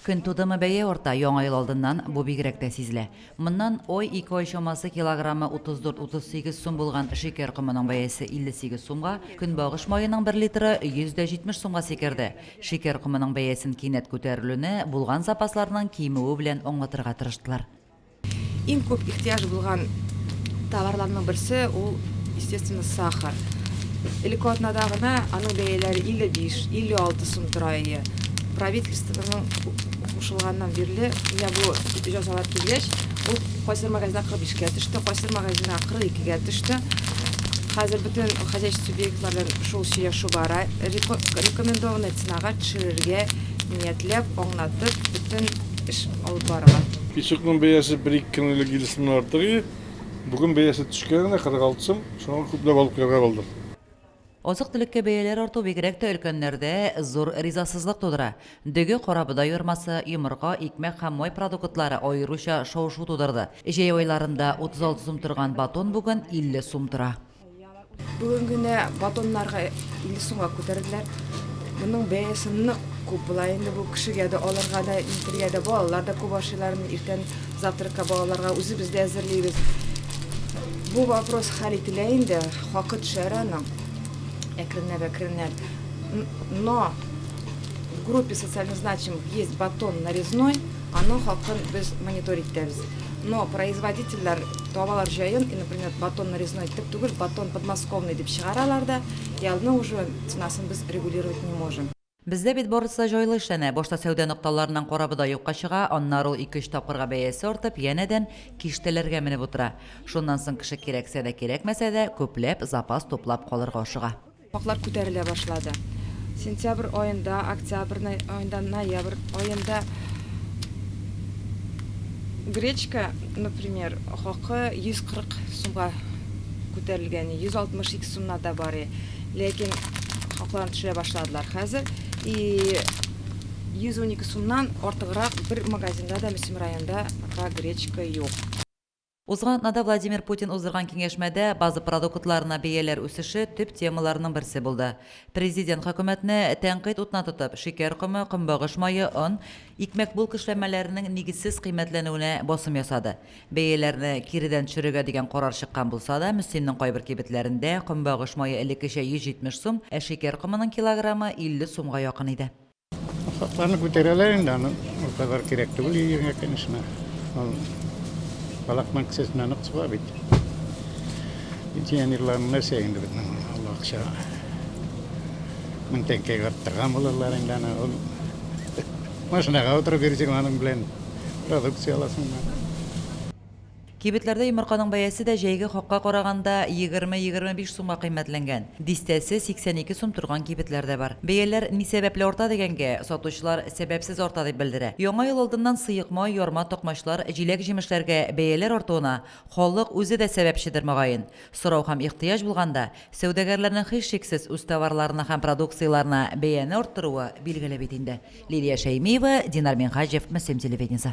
Күн тудымы бәйе орта яңа ел алдыннан бу бигрәк тә сизелә. Моннан ой 2 ай чамасы килограммы 34-38 сум булган шикәр комының бәясе 58 сумга, көнбагыш маеның 1 литры 170 сумга сикерде. Шикәр комының бәясен кинәт күтәрелүне булган запасларның кимүе белән аңлатырга тырыштылар. Иң күп ихтияж булган товарларның берсе ул, естественно, сахар. Элекотнада гына аның бәяләре 55-56 сум тора иде. Правительствоның кушылганнан бирле, менә бу җәзалар килгәч, ул кайсыр магазинда 45-кә төште, кайсыр магазинда 42-гә төште. Хәзер бөтен хозяйство субъектлары шул сөйләшү бара. Рекомендованный ценага төшерергә ниятләп, аңлатып, бөтен эш алып барыла. Песокның бәясе 1-2 көнлек килсемен артыгы. Бүген бәясе төшкәненә 46 сум, шуңа күпләп алып кергә булдым. Азык-төлеккә бәяләр арту бигрәк тә өлкәннәрдә зур ризасызлык тудыра. Дөге карабыдай йормасы, йомырка, икмәк һәм май продуктлары аеруча шау-шу тудырды. Җәй айларында 36 сум торган батон бүген 50 сум тора. Бүген генә батоннарга 50 сумга күтәрделәр. Моның бәясе нык күп була инде, бу кешегә дә алырга да, интергә дә, балалар да күп ашыйлар, иртән завтракка балаларга үзебез дә әзерлибез. Бу вопрос хәл ителә инде, хакы төшәр аның. Әкренләп. Но в группе социально значимых есть батон нарезной, аның хакын без мониторить итәбез. Но производительләр табалар җаен, и, например, батон нарезной тип түгел, батон подмосковный дип чыгаралар да, ялны уже ценасын без регулировать не можем. Бездә бит барысы җайлы эшләнә. Башта сәүдә нокталарынан карабыдай юкка чыга, аннары ул 2-3 тапкырга бәясе артып, янәдән киштәләргә менеп утыра. Шуннан соң кеше кирәксә дә, кирәкмәсә дә, күпләп запас туплап калырга ашыга. Хаклар күтәрелә башлады. Сентябрь аенда, октябрь аенда, ноябрь аенда гречка, например, хакы 140 сумга күтәрелгән, 162 сумнан да бар. Ләкин хакларын төшерә башладылар хәзер. И 112 сумнан артыграк бер магазинда да Мөсим районында гречка юк. Узган атнада Владимир Путин уздырган киңәшмәдә база продуктларына бәяләр үсеше төп темаларның берсе булды. Президент хөкүмәтне тәнкыйть утына тотып, шикәр комы, көнбагыш мае, он, икмәк булк эшләмәләренең нигезсез кыйммәтләнүенә басым ясады. Бәяләрне киридән төшерергә дигән карар чыккан булса да, Мөслимнең кайбер кибетләрендә көнбагыш мае элеккечә 170 сум, ә шикәр комының килограммы 50 сумга якын иде. Хакларны күтәрәләр инде, аны ул кадәр кирәк түгел егә, конечно. Балакман кесесіне нұқсы ба бейді. Пенсионерларының нәрсе енді бітінің Allah ақша. 1000 теңгеге арттырған болалар енді ана. Машинаға отырып берсең аның білен продукция аласың ба. Кибетләрдә йомырканың бәясе дә җәйге хакка караганда 20-25 сумга кыйммәтләнгән. Дистәсе 82 сум торган кибетләр дә бар. Бәяләр ни сәбәпле арта дигәнгә, сатучылар сәбәпсез арта дип белдерә. Яңа ел алдыннан сыек май, ярма, токмачлар, җиләк-җимешләргә бәяләр артуына халык үзе дә сәбәпчедер мөгаен. Сорау һәм ихтыяҗ булганда, сәүдәгәрләрнең һичшиксез үз товарларына һәм продукцияларына бәяне арттыруы билгеле бит инде. Лилия Шәймиева, Динар Минхаҗев, Мөслим телевидениесе.